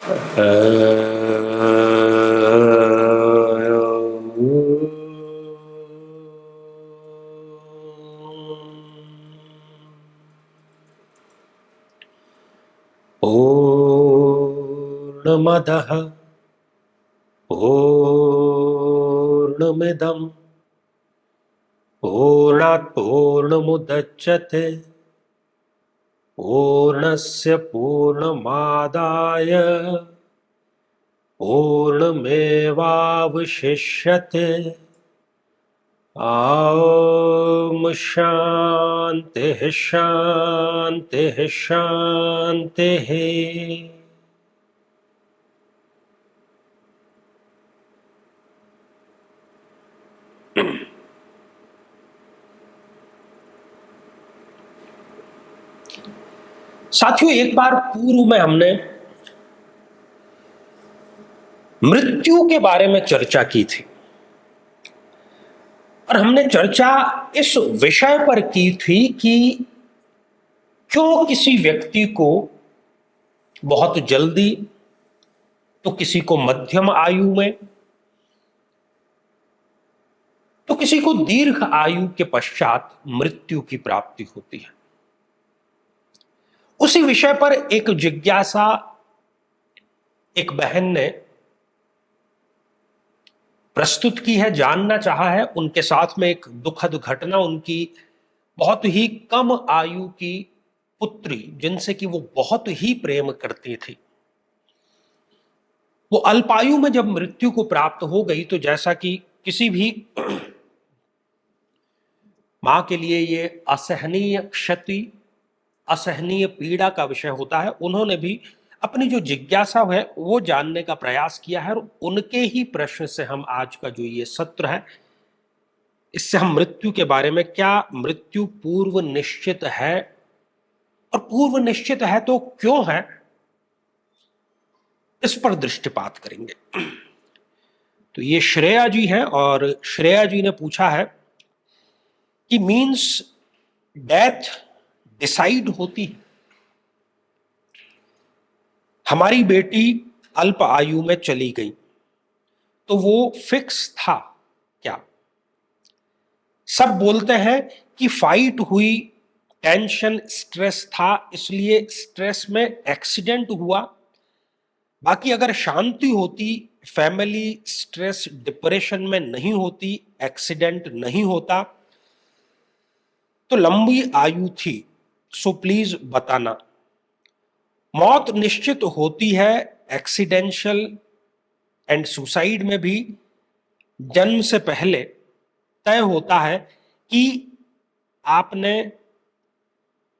पूर्णमदः पूर्णमिदं पूर्णात् पूर्णमुदच्यते पूर्णस्य पूर्णमादाय पूर्णमेवावशिष्यते। ॐ शान्तिः शान्तिः शान्तिः। साथियों, एक बार पूर्व में हमने मृत्यु के बारे में चर्चा की थी और हमने चर्चा इस विषय पर की थी कि क्यों किसी व्यक्ति को बहुत जल्दी तो किसी को मध्यम आयु में तो किसी को दीर्घ आयु के पश्चात मृत्यु की प्राप्ति होती है। उसी विषय पर एक जिज्ञासा एक बहन ने प्रस्तुत की है, जानना चाहा है। उनके साथ में एक दुखद घटना, उनकी बहुत ही कम आयु की पुत्री जिनसे कि वो बहुत ही प्रेम करती थी, वो अल्पायु में जब मृत्यु को प्राप्त हो गई तो जैसा कि किसी भी मां के लिए ये असहनीय क्षति, असहनीय पीड़ा का विषय होता है। उन्होंने भी अपनी जो जिज्ञासा है वो जानने का प्रयास किया है और उनके ही प्रश्न से हम आज का जो ये सत्र है, इससे हम मृत्यु के बारे में, क्या मृत्यु पूर्व निश्चित है और पूर्व निश्चित है तो क्यों है, इस पर दृष्टिपात करेंगे। तो ये श्रेया जी हैं और श्रेया जी ने पूछा है कि मीन्स डेथ डिसाइड होती है। हमारी बेटी अल्प आयु में चली गई तो वो फिक्स था क्या? सब बोलते हैं कि फाइट हुई, टेंशन, स्ट्रेस था, इसलिए स्ट्रेस में एक्सीडेंट हुआ। बाकी अगर शांति होती, फैमिली स्ट्रेस डिप्रेशन में नहीं होती, एक्सीडेंट नहीं होता, तो लंबी आयु थी। सो प्लीज बताना। मौत निश्चित होती है एक्सीडेंशियल एंड सुसाइड में भी। जन्म से पहले तय होता है कि आपने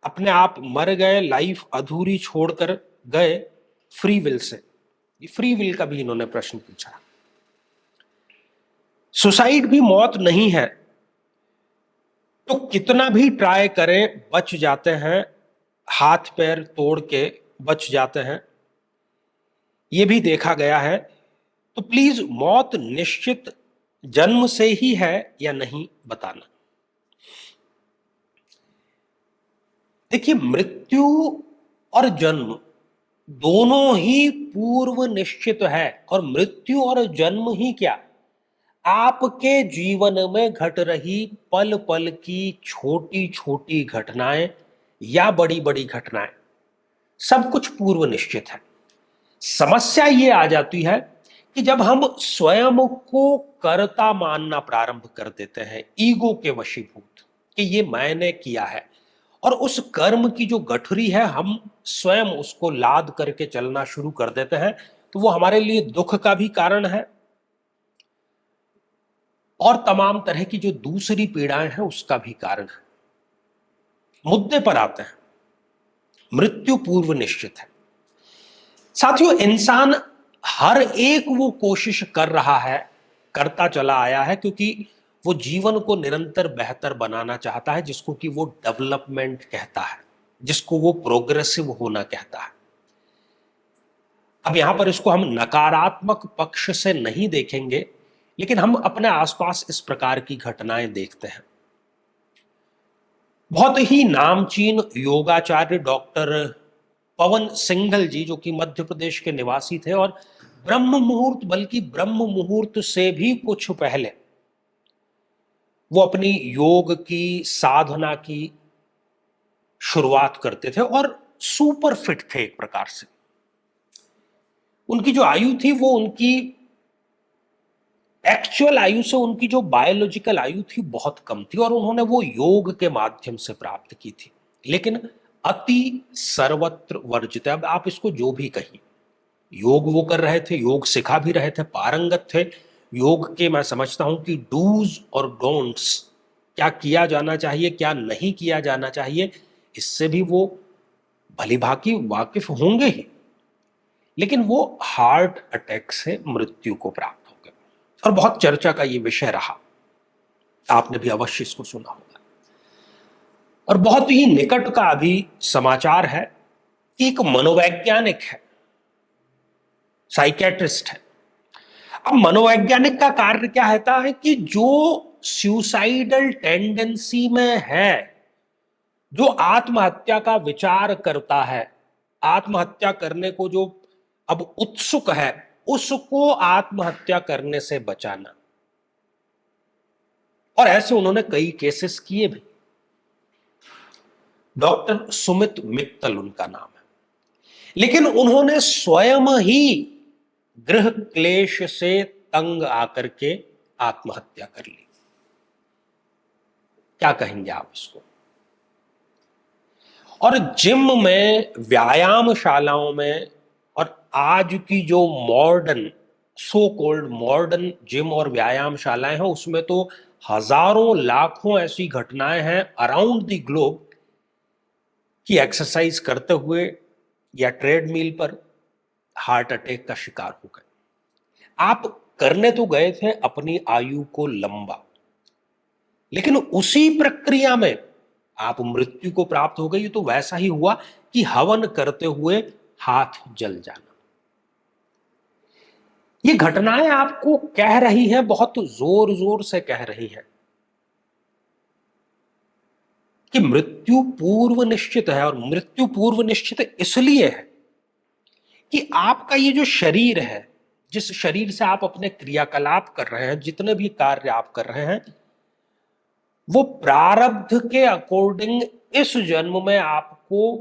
अपने आप मर गए, लाइफ अधूरी छोड़कर गए free will say. Free will का भी इन्होंने प्रश्न पूछा। सुसाइड भी मौत नहीं है, तो कितना भी ट्राई करें बच जाते हैं, हाथ पैर तोड़ के बच जाते हैं, यह भी देखा गया है। तो प्लीज मौत निश्चित जन्म से ही है या नहीं बताना। देखिए, मृत्यु और जन्म दोनों ही पूर्व निश्चित है। और मृत्यु और जन्म ही क्या, आपके जीवन में घट रही पल पल की छोटी छोटी घटनाएं या बड़ी बड़ी घटनाएं, सब कुछ पूर्व निश्चित है। समस्या ये आ जाती है कि जब हम स्वयं को कर्ता मानना प्रारंभ कर देते हैं, ईगो के वशीभूत कि ये मैंने किया है, और उस कर्म की जो गठरी है हम स्वयं उसको लाद करके चलना शुरू कर देते हैं, तो वो हमारे लिए दुख का भी कारण है और तमाम तरह की जो दूसरी पीड़ाएं हैं उसका भी कारण है। मुद्दे पर आते हैं। मृत्यु पूर्व निश्चित है। साथियों, इंसान हर एक वो कोशिश कर रहा है, करता चला आया है, क्योंकि वो जीवन को निरंतर बेहतर बनाना चाहता है, जिसको कि वो डेवलपमेंट कहता है, जिसको वो प्रोग्रेसिव होना कहता है। अब यहां पर इसको हम नकारात्मक पक्ष से नहीं देखेंगे, लेकिन हम अपने आसपास इस प्रकार की घटनाएं देखते हैं। बहुत ही नामचीन योगाचार्य डॉक्टर पवन सिंघल जी, जो कि मध्य प्रदेश के निवासी थे और ब्रह्म मुहूर्त, बल्कि ब्रह्म मुहूर्त से भी कुछ पहले वो अपनी योग की साधना की शुरुआत करते थे और सुपर फिट थे एक प्रकार से। उनकी जो आयु थी वो उनकी एक्चुअल आयु से, उनकी जो बायोलॉजिकल आयु थी, बहुत कम थी और उन्होंने वो योग के माध्यम से प्राप्त की थी। लेकिन अति सर्वत्र वर्जित है। अब आप इसको जो भी कहिए, योग वो कर रहे थे, योग सिखा भी रहे थे, पारंगत थे योग के। मैं समझता हूं कि डूज और डोंट्स, क्या किया जाना चाहिए क्या नहीं किया जाना चाहिए, इससे भी वो भली भांति वाकिफ होंगे ही। लेकिन वो हार्ट अटैक से मृत्यु को प्राप्त हो गए और बहुत चर्चा का ये विषय रहा। आपने भी अवश्य इसको सुना होगा। और बहुत ही निकट का अभी समाचार है कि एक मनोवैज्ञानिक है, साइकेट्रिस्ट है। अब मनोवैज्ञानिक का कार्य क्या होता है कि जो सुसाइडल टेंडेंसी में है, जो आत्महत्या का विचार करता है, आत्महत्या करने को जो अब उत्सुक है, उसको आत्महत्या करने से बचाना। और ऐसे उन्होंने कई केसेस किए भी। डॉक्टर सुमित मित्तल उनका नाम है। लेकिन उन्होंने स्वयं ही गृह क्लेश से तंग आकर के आत्महत्या कर ली। क्या कहेंगे आप इसको? और जिम में, व्यायामशालाओं में, और आज की जो modern, so called modern gym और व्यायामशालाएं हैं, उसमें तो हजारों लाखों ऐसी घटनाएं हैं अराउंड द ग्लोब कि एक्सरसाइज करते हुए या ट्रेडमिल पर हार्ट अटैक का शिकार हो गए। आप करने तो गए थे अपनी आयु को लंबा, लेकिन उसी प्रक्रिया में आप मृत्यु को प्राप्त हो गई। तो वैसा ही हुआ कि हवन करते हुए हाथ जल जाना। ये घटनाएं आपको कह रही हैं, बहुत जोर जोर से कह रही हैं कि मृत्यु पूर्व निश्चित है। और मृत्यु पूर्व निश्चित इसलिए है कि आपका ये जो शरीर है, जिस शरीर से आप अपने क्रियाकलाप कर रहे हैं, जितने भी कार्य आप कर रहे हैं, वो प्रारब्ध के अकॉर्डिंग इस जन्म में आपको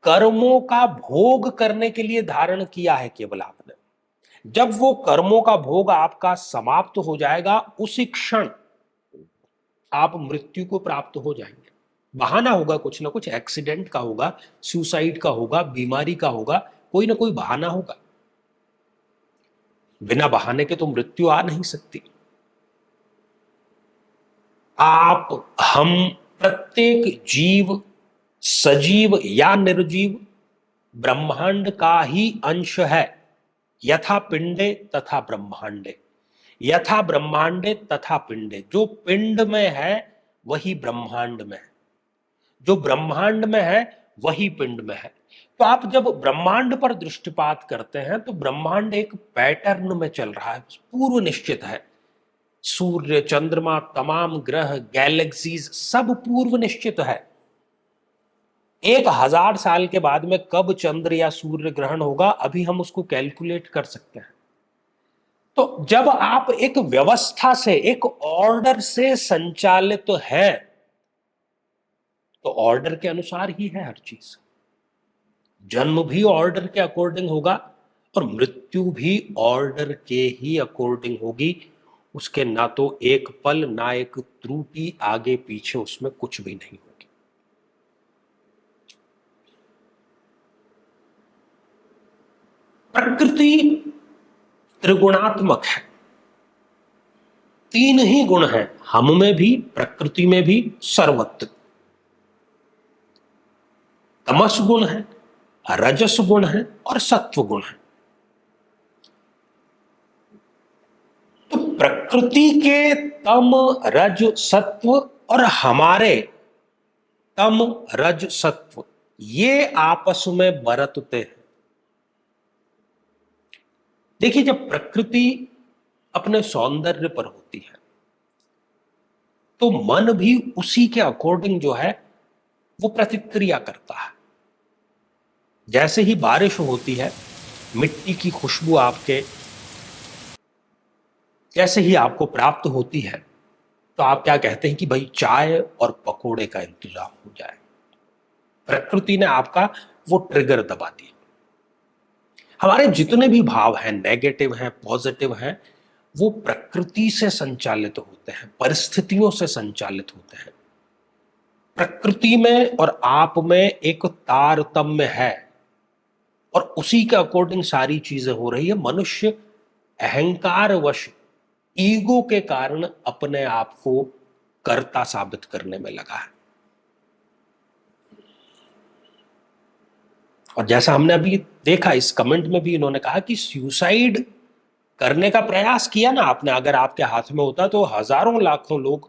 कर्मों का भोग करने के लिए धारण किया है केवल आपने। जब वो कर्मों का भोग आपका समाप्त हो जाएगा, उसी क्षण आप मृत्यु को प्राप्त हो जाएंगे। बहाना होगा, कुछ ना कुछ एक्सीडेंट का होगा, सुसाइड का होगा, बीमारी का होगा, कोई ना कोई बहाना होगा। बिना बहाने के तो मृत्यु आ नहीं सकती। आप, हम, प्रत्येक जीव, सजीव या निर्जीव, ब्रह्मांड का ही अंश है। यथा पिंडे तथा ब्रह्मांडे, यथा ब्रह्मांडे तथा पिंडे। जो पिंड में है वही ब्रह्मांड में है, जो ब्रह्मांड में है वही पिंड में है। तो आप जब ब्रह्मांड पर दृष्टिपात करते हैं तो ब्रह्मांड एक पैटर्न में चल रहा है, पूर्व निश्चित है। सूर्य, चंद्रमा, तमाम ग्रह, गैलेक्सीज, सब पूर्व निश्चित है। 1000 साल के बाद में कब चंद्र या सूर्य ग्रहण होगा, अभी हम उसको कैलकुलेट कर सकते हैं। तो जब आप एक व्यवस्था से, एक ऑर्डर से संचालित तो है, तो ऑर्डर के अनुसार ही है हर चीज। जन्म भी ऑर्डर के अकॉर्डिंग होगा और मृत्यु भी ऑर्डर के ही अकॉर्डिंग होगी। उसके ना तो एक पल, ना एक त्रुटि आगे पीछे उसमें कुछ भी नहीं होगी। प्रकृति त्रिगुणात्मक है। 3 ही गुण हैं, हम में भी, प्रकृति में भी, सर्वत्र। तमस गुण है, रजस गुण है और सत्व गुण है। तो प्रकृति के तम, रज, सत्व और हमारे तम, रज, सत्व, ये आपस में बरतते हैं। देखिए, जब प्रकृति अपने सौंदर्य पर होती है तो मन भी उसी के अकॉर्डिंग जो है वो प्रतिक्रिया करता है। जैसे ही बारिश होती है, मिट्टी की खुशबू आपके जैसे ही आपको प्राप्त होती है, तो आप क्या कहते हैं कि भाई चाय और पकोड़े का इंतजाम हो जाए। प्रकृति ने आपका वो ट्रिगर दबा दिया। हमारे जितने भी भाव हैं, नेगेटिव हैं, पॉजिटिव हैं, वो प्रकृति से संचालित होते हैं, परिस्थितियों से संचालित होते हैं। प्रकृति में और आप में एक तारतम्य है और उसी के अकॉर्डिंग सारी चीजें हो रही है। मनुष्य अहंकारवश, ईगो के कारण अपने आप को कर्ता साबित करने में लगा है। और जैसा हमने अभी देखा, इस कमेंट में भी इन्होंने कहा कि सुसाइड करने का प्रयास किया ना आपने, अगर आपके हाथ में होता तो हजारों लाखों लोग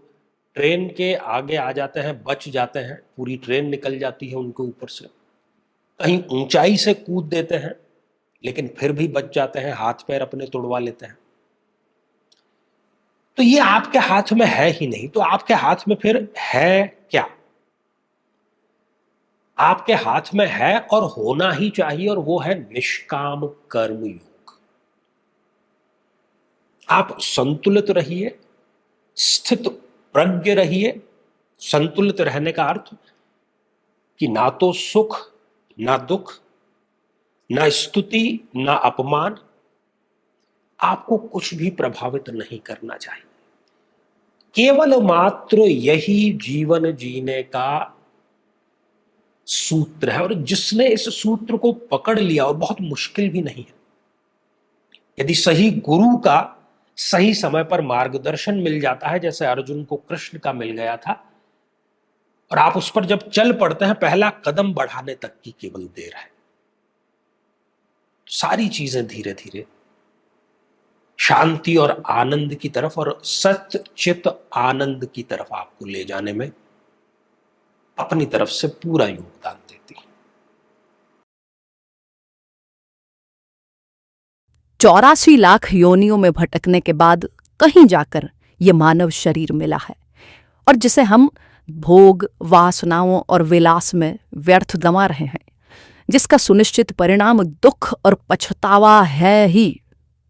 ट्रेन के आगे आ जाते हैं, बच जाते हैं, पूरी ट्रेन निकल जाती है उनके ऊपर से। कहीं ऊंचाई से कूद देते हैं लेकिन फिर भी बच जाते हैं, हाथ पैर अपने तोड़वा लेते हैं। तो ये आपके हाथ में है ही नहीं, तो आपके हाथ में फिर है क्या? आपके हाथ में है और होना ही चाहिए, और वो है निष्काम कर्म योग। आप संतुलित रहिए, स्थित प्रज्ञ रहिए। संतुलित रहने का अर्थ कि ना तो सुख ना दुख, ना स्तुति ना अपमान, आपको कुछ भी प्रभावित नहीं करना चाहिए। केवल मात्र यही जीवन जीने का सूत्र है, और जिसने इस सूत्र को पकड़ लिया, और बहुत मुश्किल भी नहीं है, यदि सही गुरु का सही समय पर मार्गदर्शन मिल जाता है, जैसे अर्जुन को कृष्ण का मिल गया था, और आप उस पर जब चल पड़ते हैं, पहला कदम बढ़ाने तक की केवल देर है। सारी चीजें धीरे धीरे शांति और आनंद की तरफ, और सत्य चित आनंद की तरफ आपको ले जाने में अपनी तरफ से पूरा योगदान देती है। 84 लाख योनियों में भटकने के बाद कहीं जाकर ये मानव शरीर मिला है, और जिसे हम भोग, वासनाओं और विलास में व्यर्थ दमा रहे हैं, जिसका सुनिश्चित परिणाम दुख और पछतावा है ही।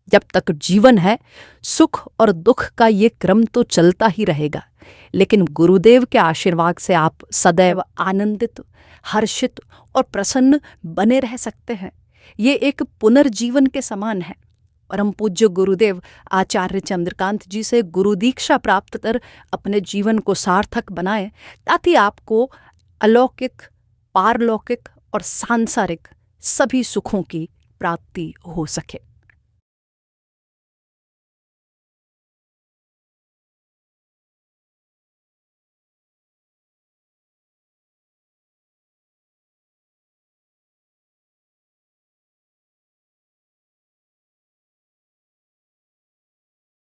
जब तक जीवन है, सुख और दुख का ये क्रम तो चलता ही रहेगा, लेकिन गुरुदेव के आशीर्वाद से आप सदैव आनंदित, हर्षित और प्रसन्न बने रह सकते हैं। ये एक पुनर्जीवन के समान है। परम पूज्य गुरुदेव आचार्य चंद्रकांत जी से गुरु दीक्षा प्राप्त कर अपने जीवन को सार्थक बनाएं, ताकि आपको अलौकिक, पारलौकिक और सांसारिक सभी सुखों की प्राप्ति हो सके।